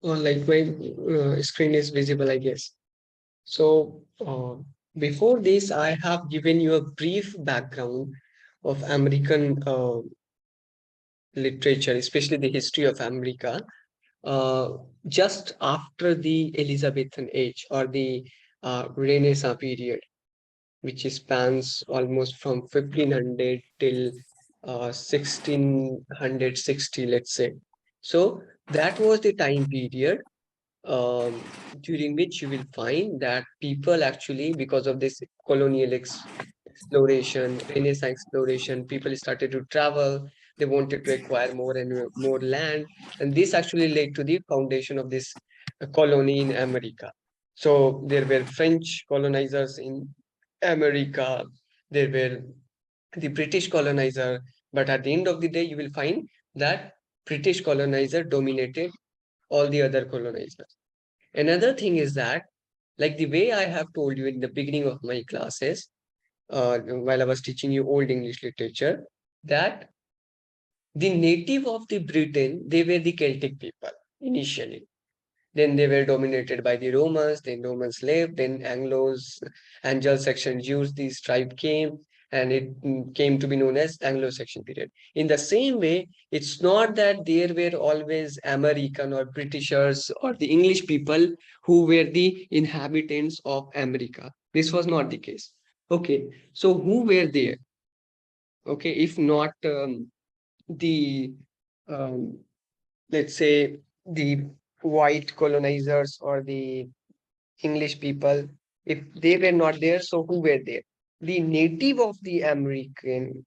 Like my screen is visible, I guess. So before this, I have given you a brief background of American literature, especially the history of America, uh, just after the Elizabethan age or the Renaissance period, which spans almost from 1500 till 1660, let's say. So that was the time period during which you will find that people actually, because of this colonial exploration, Renaissance exploration, people started to travel. They wanted to acquire more and more land, and this actually led to the foundation of this colony in America. So there were French colonizers in America. There were the British colonizer, but at the end of the day, you will find that British colonizer dominated all the other colonizers. Another thing is that, like the way I have told you in the beginning of my classes, while I was teaching you Old English literature, that the native of the Britain, they were the Celtic people initially. Then they were dominated by the Romans, then Romans left, then Anglos, Anglo-Saxon Jews, this tribe came, and it came to be known as Anglo-Saxon period. In the same way, it's not that there were always American or Britishers or the English people who were the inhabitants of America. This was not the case. Okay, so who were there? Okay, if not the um, let's say the white colonizers or the English people, if they were not there, so who were there? The native of the American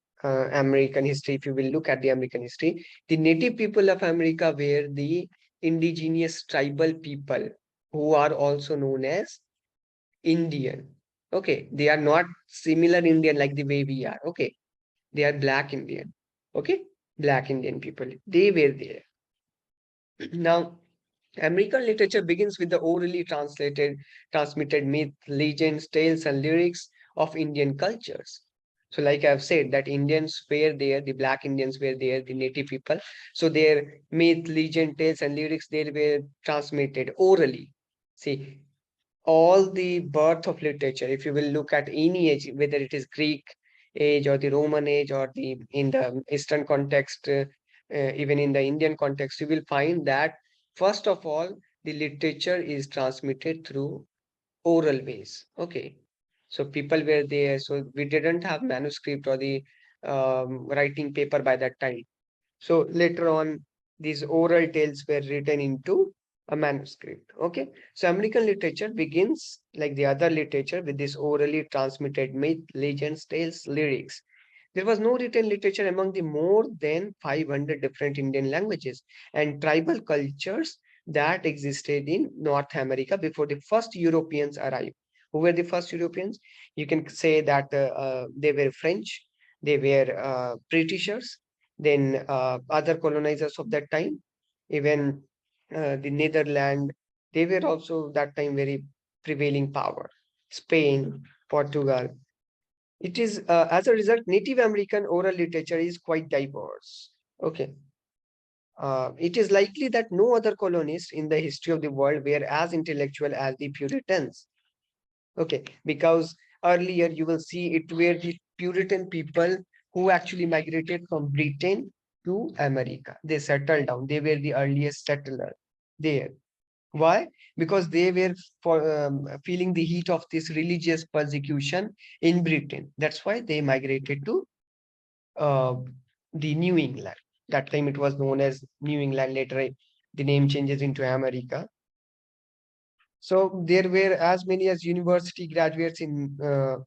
history, if you will look at the American history, the native people of America were the indigenous tribal people who are also known as Indian. Okay, they are not similar Indian like the way we are. Okay, they are black Indian. Okay, black Indian people. They were there. Now, American literature begins with the orally transmitted myth, legends, tales, and lyrics of Indian cultures. So, like I've said, that Indians were there, the black Indians were there, the native people. So, their myth, legend, tales, and lyrics, they were transmitted orally. See, all the birth of literature, if you will look at any age, whether it is Greek age or the Roman age or the in the Eastern context, even in the Indian context, you will find that first of all, the literature is transmitted through oral ways. Okay, so people were there, so we didn't have manuscript or the writing paper by that time. So later on, these oral tales were written into a manuscript. Okay. So American literature begins like the other literature with this orally transmitted myth, legends, tales, lyrics. There was no written literature among the more than 500 different Indian languages and tribal cultures that existed in North America before the first Europeans arrived. Who were the first Europeans? You can say that they were French, they were Britishers, then other colonizers of that time, even the Netherlands, they were also that time very prevailing power. Spain, Portugal. It is as a result, Native American oral literature is quite diverse. Okay. It is likely that no other colonists in the history of the world were as intellectual as the Puritans. Okay, because earlier you will see it were the Puritan people who actually migrated from Britain to America. They settled down. They were the earliest settler there. Why? Because they were feeling the heat of this religious persecution in Britain. That's why they migrated to uh, the New England. That time it was known as New England. Later, the name changes into America. So there were as many as university graduates in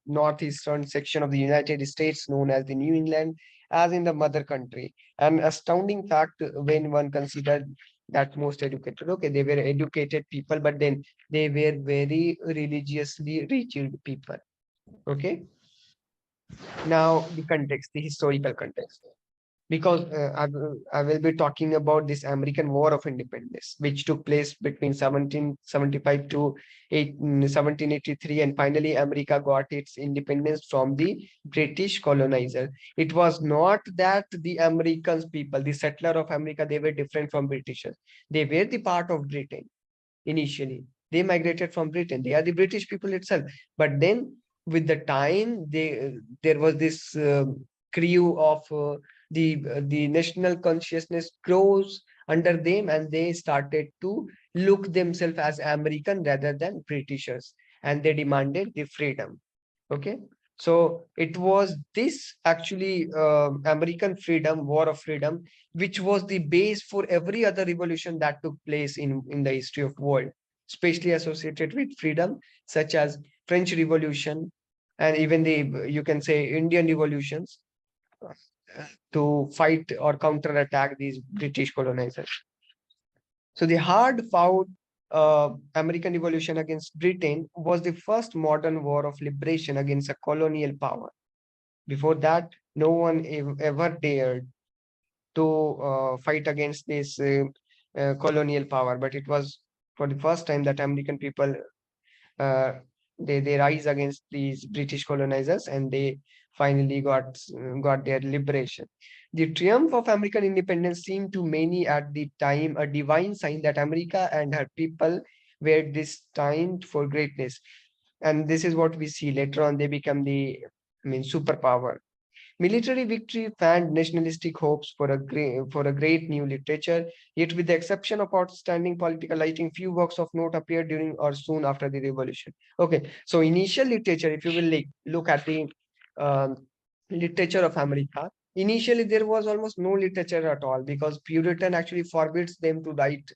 northeastern section of the United States, known as the New England, as in the mother country. An astounding fact when one considered that most educated. Okay, they were educated people, but then they were very religiously rigid people. Okay. Now the context, the historical context. because I will be talking about this American War of Independence, which took place between 1775 to 1783, and finally America got its independence from the British colonizer. It was not that the Americans people, the settler of America, they were different from Britishers. They were the part of Britain initially. They migrated from Britain. They are the British people itself. But then, with the time, there was this crew of the national consciousness grows under them, and they started to look themselves as American rather than Britishers, and they demanded the freedom. Okay. So it was this actually American freedom, war of freedom, which was the base for every other revolution that took place in the history of world, especially associated with freedom, such as French Revolution and even the, you can say, Indian revolutions, to fight or counter attack these British colonizers. So the hard fought American Revolution against Britain was the first modern war of liberation against a colonial power. Before that, no one ever dared to fight against this colonial power, but it was for the first time that American people uh, they rise against these British colonizers, and they finally got their liberation. The triumph of American independence seemed to many at the time a divine sign that America and her people were destined for greatness. And this is what we see later on. They become the, I mean, superpower. Military victory fanned nationalistic hopes for a great new literature, yet with the exception of outstanding political writing, few works of note appeared during or soon after the revolution. Okay, so initial literature, if you will look at the um, literature of America, initially there was almost no literature at all because Puritan actually forbids them to write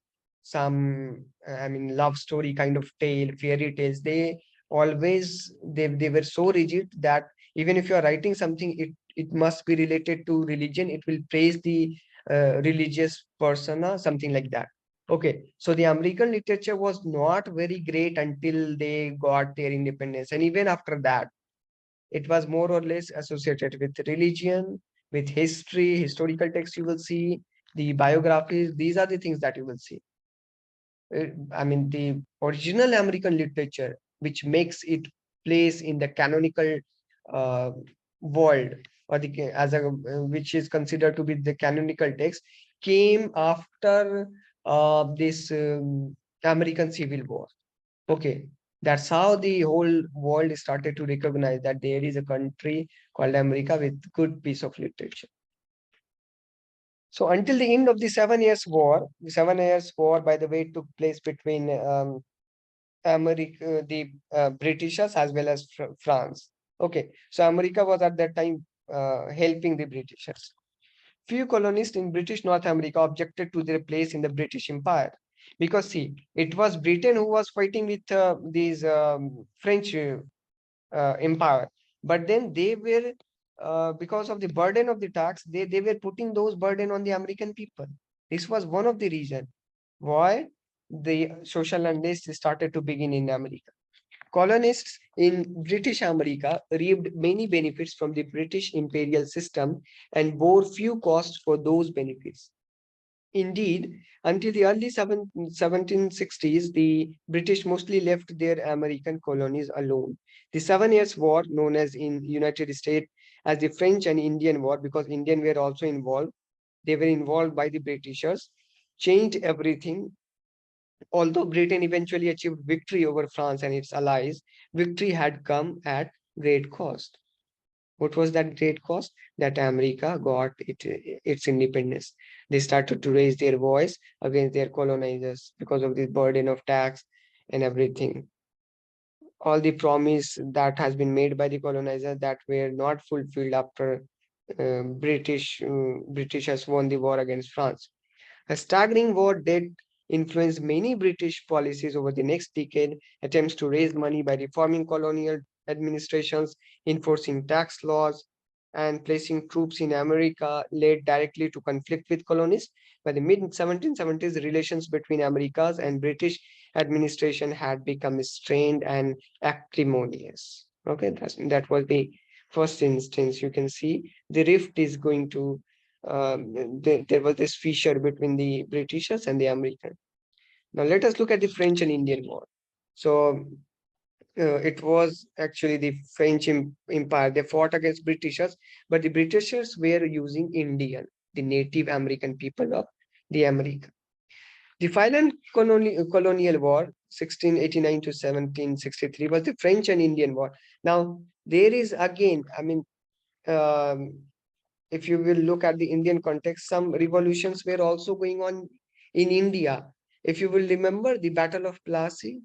some, I mean, love story kind of tale, fairy tales. They were so rigid that even if you are writing something, it must be related to religion. It will praise the religious persona, something like that. Okay, so the American literature was not very great until they got their independence, and even after that, it was more or less associated with religion, with history, historical texts. You will see the biographies. These are the things that you will see. I mean, the original American literature, which makes it place in the canonical uh, world, or the as a which is considered to be the canonical text, came after this American Civil War. Okay, that's how the whole world started to recognize that there is a country called America with good piece of literature. So until the end of the 7 Years' War, the 7 Years' War, by the way, took place between America, the Britishers as well as France. Okay, so America was at that time helping the Britishers. Few colonists in British North America objected to their place in the British Empire because, see, it was Britain who was fighting with these French empire, but then they were because of the burden of the tax, they were putting those burden on the American people. This was one of the reason why the social unrest started to begin in America. Colonists in British America reaped many benefits from the British imperial system and bore few costs for those benefits. Indeed, until the early 1760s, the British mostly left their American colonies alone. The 7 Years' War, known as in United States as the French and Indian War, because Indian were also involved, they were involved by the Britishers, changed everything. Although Britain eventually achieved victory over France and its allies, victory had come at great cost. What was that great cost? That America got its independence. They started to raise their voice against their colonizers because of the burden of tax and everything. All the promise that has been made by the colonizer that were not fulfilled after British has won the war against France. A staggering war debt influenced many British policies over the next decade. Attempts to raise money by reforming colonial administrations, enforcing tax laws, and placing troops in America led directly to conflict with colonies. By the mid 1770s, the relations between America's and British administration had become strained and acrimonious. Okay, that was the first instance. You can see the rift is going to there was this fissure between the Britishers and the Americans. Now let us look at the French and Indian War. So it was actually the French Empire. They fought against Britishers, but the Britishers were using Indian, the Native American people of the America. The final colonial war, 1689 to 1763, was the French and Indian War. Now, there is again, I mean, um, if you will look at the Indian context, some revolutions were also going on in India. If you will remember the Battle of Plassey,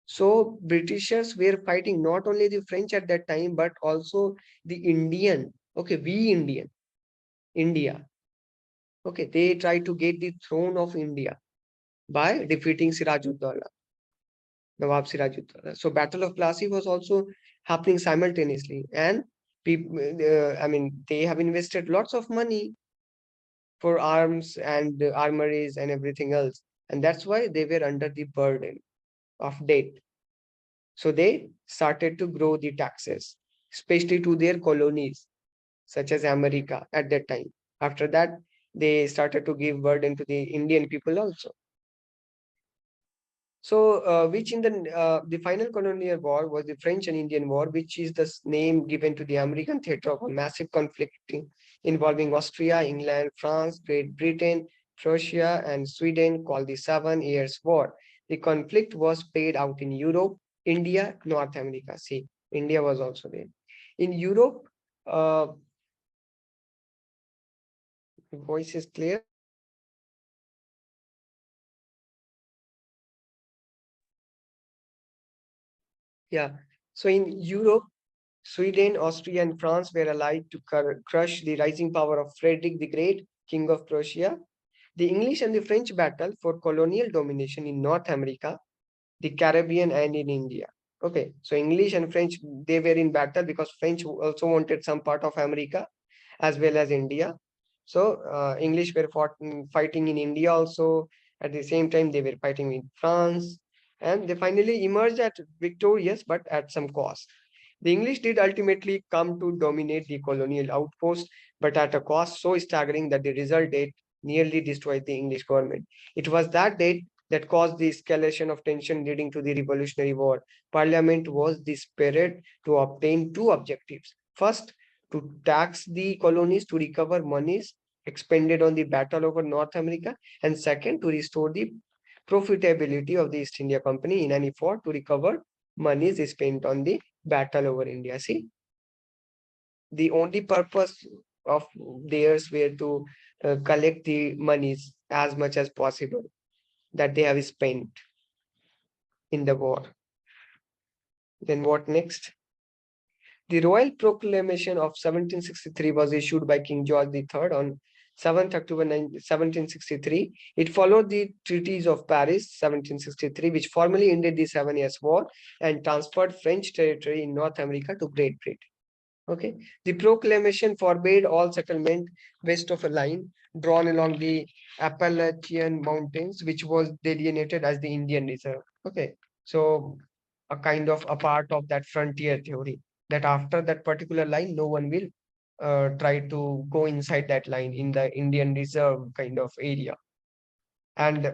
so Britishers were fighting not only the French at that time, but also the Indian. Okay, we Indian, India. Okay, they tried to get the throne of India by defeating Sirajuddaulah, Nawab Sirajuddaulah. So Battle of Plassey was also happening simultaneously, and people, I mean, they have invested lots of money for arms and armories and everything else, and that's why they were under the burden of debt. So they started to grow the taxes, especially to their colonies, such as America at that time. After that, they started to give burden to the Indian people also. So, which in the final colonial war was the French and Indian War, which is the name given to the American theater of a massive conflict involving Austria, England, France, Great Britain, Prussia, and Sweden, called the 7 Years' War. The conflict was played out in Europe, India, North America. See, India was also there. In Europe, uh, voice is clear. Yeah. So in Europe, Sweden, Austria, and France were allied to crush the rising power of Frederick the Great, King of Prussia. The English and the French battled for colonial domination in North America, the Caribbean, and in India. Okay, so English and French, they were in battle because French also wanted some part of America as well as India. So English were fighting in India also. At the same time, they were fighting in France, and they finally emerged at victorious, but at some cost. The English did ultimately come to dominate the colonial outpost, but at a cost so staggering that the result date nearly destroyed the English government. It was that date that caused the escalation of tension leading to the Revolutionary War. Parliament was desperate to obtain two objectives. First, to tax the colonies to recover monies expended on the battle over North America, and second, to restore the profitability of the East India Company in an effort to recover monies spent on the battle over India. See, the only purpose of theirs were to collect the monies as much as possible that they have spent in the war. Then what next? The Royal Proclamation of 1763 was issued by King George III on 7th October 1763. It followed the treaties of Paris 1763, which formally ended the 7 Years' War and transferred French territory in North America to Great Britain. Okay. The proclamation forbade all settlement west of a line drawn along the Appalachian Mountains, which was delineated as the Indian Reserve. Okay. So a kind of a part of that frontier theory that after that particular line, no one will try to go inside that line in the Indian Reserve kind of area. And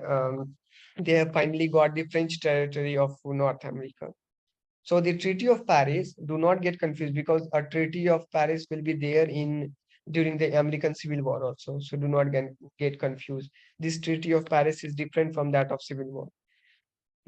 they have finally got the French territory of North America. So the Treaty of Paris, do not get confused because a Treaty of Paris will be there in during the American Civil War also. So do not get confused. This Treaty of Paris is different from that of Civil War.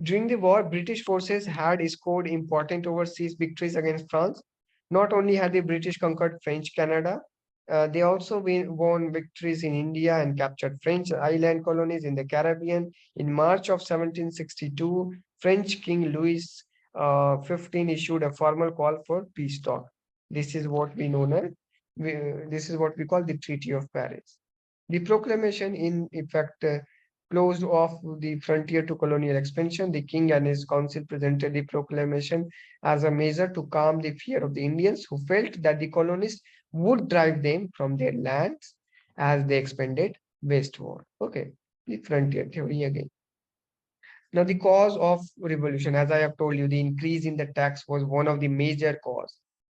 During the war, British forces had scored important overseas victories against France. Not only had the British conquered French Canada, they also won victories in India and captured French island colonies in the Caribbean. In March of 1762, French King Louis XV issued a formal call for peace talk. This is what we know as, this is what we call the Treaty of Paris. The proclamation, in effect, closed off the frontier to colonial expansion. The king and his council presented the proclamation as a measure to calm the fear of the Indians who felt that the colonists would drive them from their lands as they expanded westward. Okay, the frontier theory again. Now, the cause of revolution, as I have told you, the increase in the tax was one of the major cause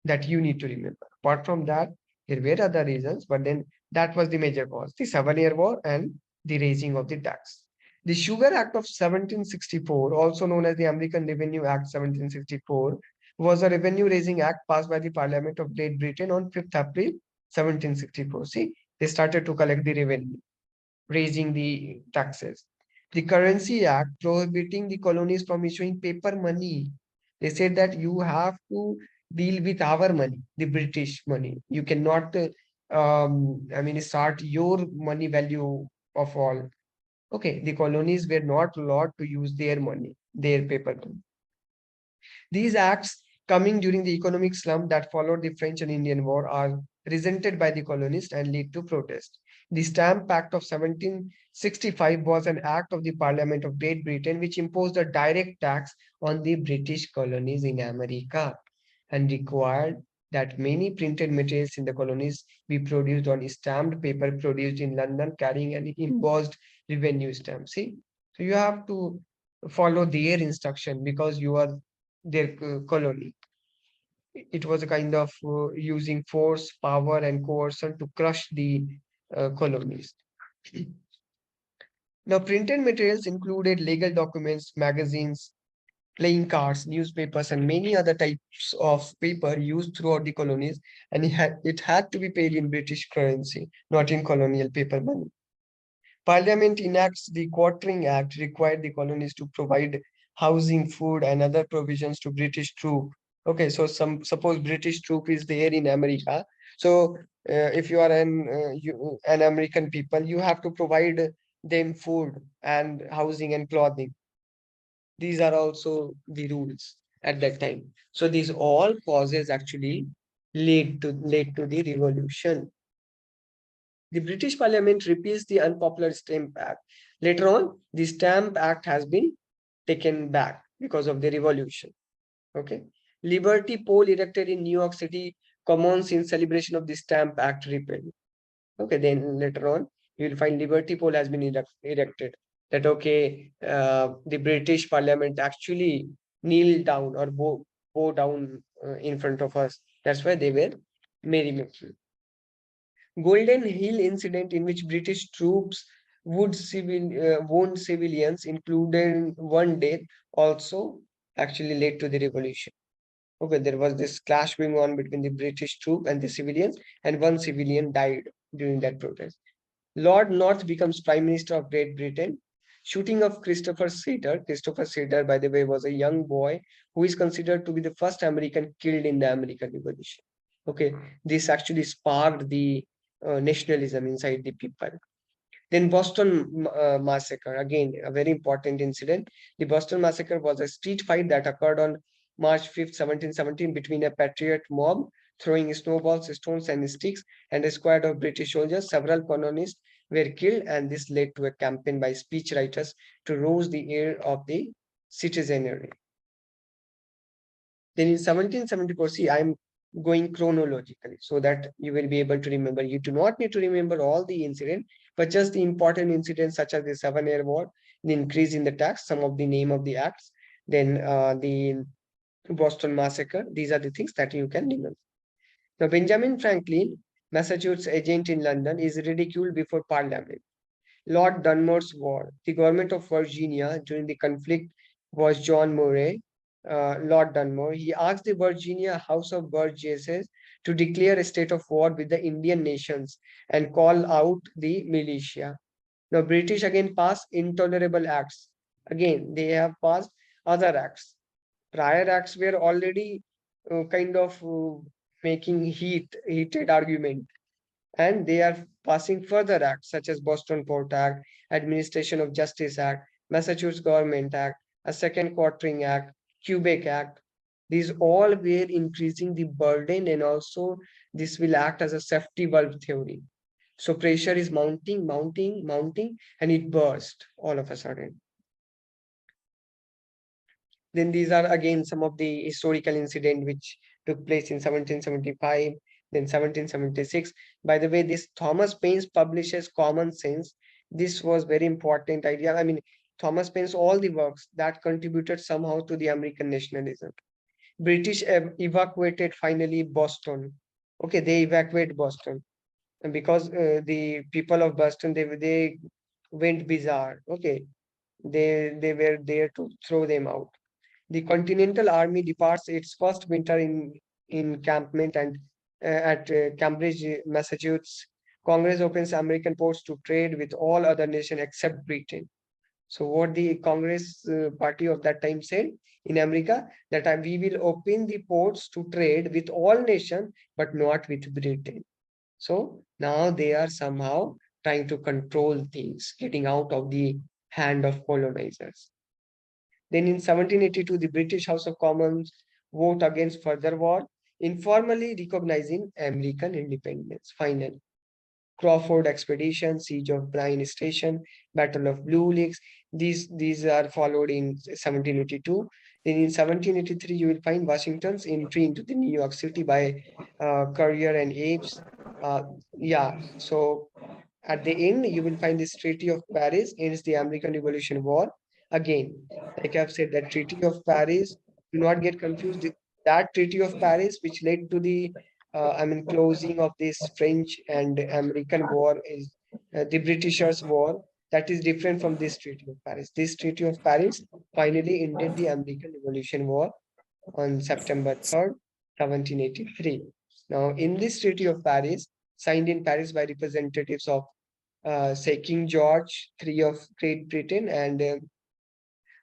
that you need to remember. Apart from that, There were other reasons, but then that was the major cause, the 7 Year War and the raising of the tax. The Sugar Act of 1764, also known as the American Revenue Act 1764, was a revenue raising act passed by the Parliament of Great Britain on 5th April 1764. See, they started to collect the revenue, raising the taxes. The Currency Act prohibiting the colonies from issuing paper money. They said that you have to deal with our money, the British money. You cannot, start your money value of all. Okay, the colonies were not allowed to use their money, their paper money. These acts, coming during the economic slump that followed the French and Indian War, are resented by the colonists and lead to protest. The Stamp Act of 1765 was an act of the Parliament of Great Britain which imposed a direct tax on the British colonies in America and required that many printed materials in the colonies be produced on stamped paper produced in London carrying an embossed revenue stamp. See, so you have to follow their instruction because you are their colony. It was a kind of using force, power, and coercion to crush the colonies. Now, printed materials included legal documents, magazines, playing cards, newspapers, and many other types of paper used throughout the colonies, and it had to be paid in British currency, not in colonial paper money. Parliament enacts the Quartering Act, required the colonies to provide housing, food, and other provisions to British troop. Okay, so suppose British troop is there in America. So if you are an American people, you have to provide them food and housing and clothing. These are also the rules at that time. So these all causes actually led to the revolution. The British Parliament repeals the unpopular Stamp Act. Later on, the Stamp Act has been taken back because of the revolution. Okay. Liberty pole erected in New York City Commons in celebration of the Stamp Act repeal. Okay, then later on, you will find Liberty pole has been erected. That okay, the British Parliament actually kneel down or bow down in front of us. That's why they were merry-making. Golden Hill incident in which British troops wound civilians, including one death, also actually led to the revolution. Okay, there was this clash going on between the British troop and the civilians, and one civilian died during that protest. Lord North becomes Prime Minister of Great Britain. Shooting of Christopher Seder. Christopher Seder, by the way, was a young boy who is considered to be the first American killed in the American Revolution. Okay, this actually sparked the nationalism inside the people. Then Boston Massacre, again, a very important incident. The Boston Massacre was a street fight that occurred on March 5th, 1717 between a patriot mob throwing snowballs, stones, and sticks and a squad of British soldiers. Several colonists were killed, and this led to a campaign by speechwriters to rouse the ear of the citizenry. Then in 1774, see, I'm going chronologically so that you will be able to remember. You do not need to remember all the incidents, but just the important incidents such as the 7 Year War, the increase in the tax, some of the name of the acts, then the Boston Massacre. These are the things that you can remember. Now, Benjamin Franklin, Massachusetts agent in London, is ridiculed before Parliament. Lord Dunmore's War. The government of Virginia during the conflict was John Murray, Lord Dunmore. He asked the Virginia House of Burgesses to declare a state of war with the Indian nations and call out the militia. Now, British again passed intolerable acts. Again, they have passed other acts. Prior acts were already kind of making heated argument, and they are passing further acts such as Boston Port Act, Administration of Justice Act, Massachusetts Government Act, a Second Quartering Act, Quebec Act. These all were increasing the burden, and also this will act as a safety valve theory. So pressure is mounting, mounting, mounting, and it burst all of a sudden. Then these are again some of the historical incident which took place in 1775, then 1776. By the way, this Thomas Paine publishes Common Sense. This was very important idea. I mean, Thomas Paine's all the works that contributed somehow to the American nationalism. British evacuated finally Boston. Okay, they evacuate Boston. And because the people of Boston, they went bizarre. Okay, they were there to throw them out. The Continental Army departs its first winter in encampment and at Cambridge, Massachusetts. Congress opens American ports to trade with all other nations except Britain. So what the Congress party of that time said in America, that we will open the ports to trade with all nations, but not with Britain. So now they are somehow trying to control things, getting out of the hand of colonizers. Then in 1782, the British House of Commons vote against further war, informally recognizing American independence. Finally, Crawford expedition, siege of Bryan Station, Battle of Blue Lakes. These are followed in 1782. Then in 1783, you will find Washington's entry into the New York City by Currier and Ames. Uh, yeah, so at the end, you will find this Treaty of Paris ends the American Revolution War. Again, like I've said, that Treaty of Paris, do not get confused. That Treaty of Paris, which led to the, closing of this French and American war, is the Britishers' war. That is different from this Treaty of Paris. This Treaty of Paris finally ended the American Revolution War on September 3rd, 1783. Now, in this Treaty of Paris, signed in Paris by representatives of, say, King George III of Great Britain and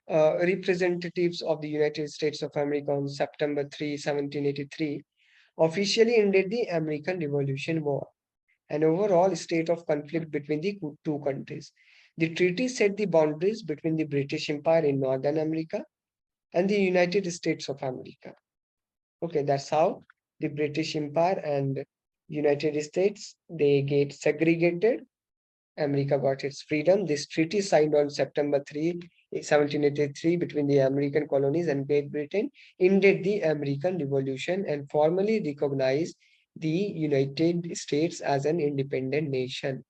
representatives of the United States of America on September 3, 1783, officially ended the American Revolution War, an overall state of conflict between the two countries. The treaty set the boundaries between the British Empire in Northern America and the United States of America. Okay, that's how the British Empire and United States, they get segregated. America got its freedom. This treaty signed on September 3, 1783 between the American colonies and Great Britain ended the American Revolution and formally recognized the United States as an independent nation.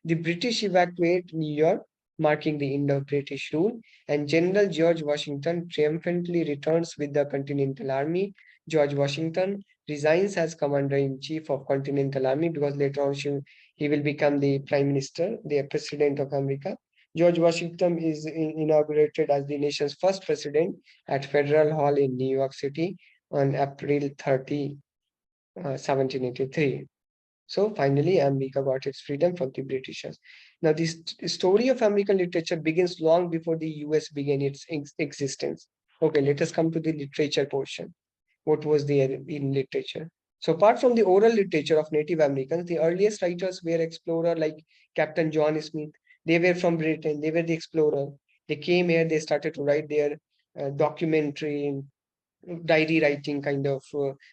The British evacuate New York, marking the end of British rule, and General George Washington triumphantly returns with the Continental Army. George Washington resigns as Commander-in-Chief of Continental Army because later on he will become the Prime Minister, the President of America. George Washington is inaugurated as the nation's first president at Federal Hall in New York City on April 30, 1783. So finally, America got its freedom from the Britishers. Now, this story of American literature begins long before the US began its existence. Okay, let us come to the literature portion. What was there in literature? So apart from the oral literature of Native Americans, the earliest writers were explorers like Captain John Smith. They were from Britain. They were the explorer. They came here. They started to write their documentary, diary writing, kind of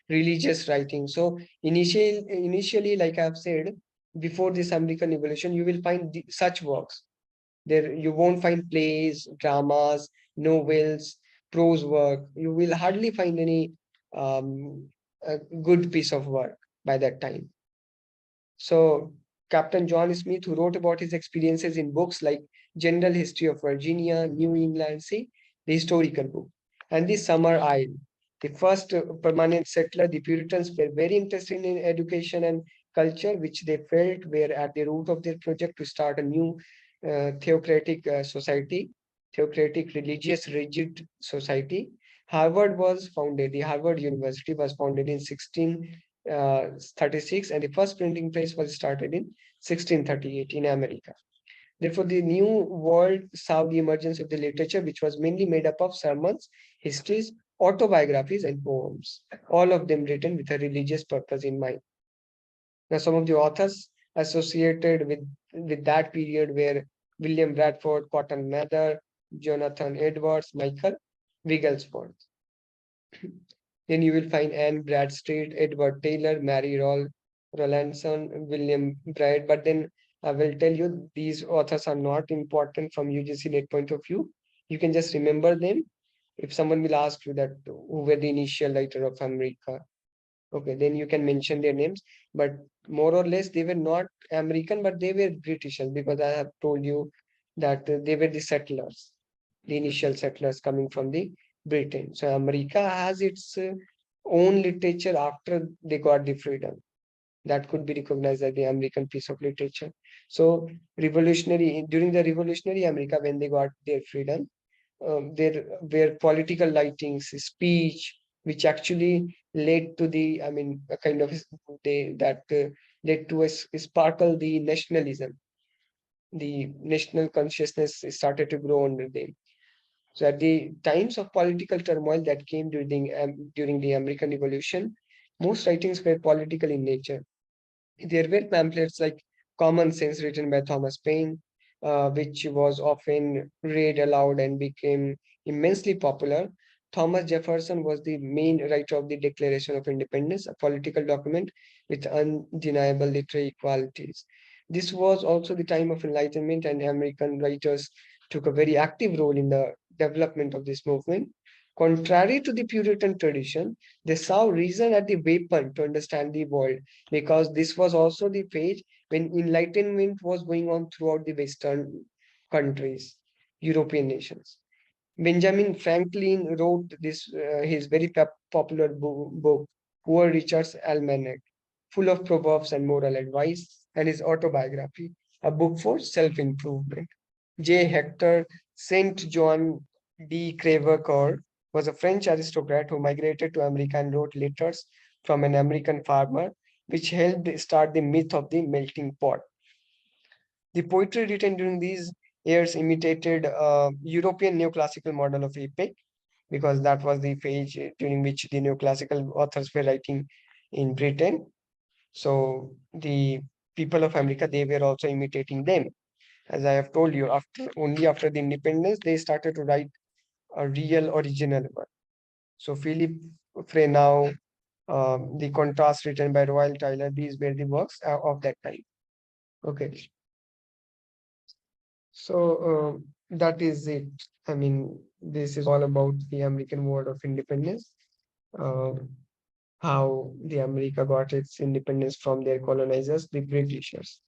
religious writing. So initially, like I've said, before this American Revolution, you will find such works. There you won't find plays, dramas, novels, prose work. You will hardly find any a good piece of work by that time. So Captain John Smith, who wrote about his experiences in books like General History of Virginia, New England, see, the historical book, and the Summer Isle. The first permanent settler, the Puritans were very interested in education and culture, which they felt were at the root of their project to start a new theocratic society, theocratic religious rigid society. The Harvard University was founded in 1636, and the first printing press was started in 1638 in America. Therefore, the New World saw the emergence of the literature, which was mainly made up of sermons, histories, autobiographies, and poems, all of them written with a religious purpose in mind. Now, some of the authors associated with that period were William Bradford, Cotton Mather, Jonathan Edwards, Michael Wigglesworth. Then you will find Anne Bradstreet, Edward Taylor, Mary Rowlandson, William Bride. But then I will tell you these authors are not important from UGC-NET point of view. You can just remember them. If someone will ask you that who were the initial writer of America, okay, then you can mention their names. But more or less, they were not American, but they were Britishers, because I have told you that they were the settlers, the initial settlers coming from the Britain. So America has its own literature after they got the freedom. That could be recognized as the American piece of literature. So during the revolutionary America, when they got their freedom, there were political writings, speech, which actually led to the, I mean, a kind of that led to a sparkle the nationalism. The national consciousness started to grow under them. So at the times of political turmoil that came during the American Revolution, most writings were political in nature. There were pamphlets like Common Sense written by Thomas Paine, which was often read aloud and became immensely popular. Thomas Jefferson was the main writer of the Declaration of Independence, a political document with undeniable literary qualities. This was also the time of Enlightenment, and American writers took a very active role in the development of this movement. Contrary to the Puritan tradition, they saw reason as the weapon to understand the world, because this was also the phase when enlightenment was going on throughout the western countries, European nations. Benjamin Franklin wrote this his very popular book, Poor Richard's Almanac, full of proverbs and moral advice, and his autobiography, a book for self-improvement. J. Hector Saint John de Crèvecoeur was a French aristocrat who migrated to America and wrote letters from an American farmer, which helped start the myth of the melting pot. The poetry written during these years imitated European neoclassical model of epic, because that was the phase during which the neoclassical authors were writing in Britain. So the people of America, they were also imitating them. As I have told you, after the independence, they started to write a real original one. So Philip Freneau, the contrast written by Royal Tyler, these were the works of that time. Okay. So that is it. I mean, this is all about the American War of Independence, uh, how the America got its independence from their colonizers, the Britishers.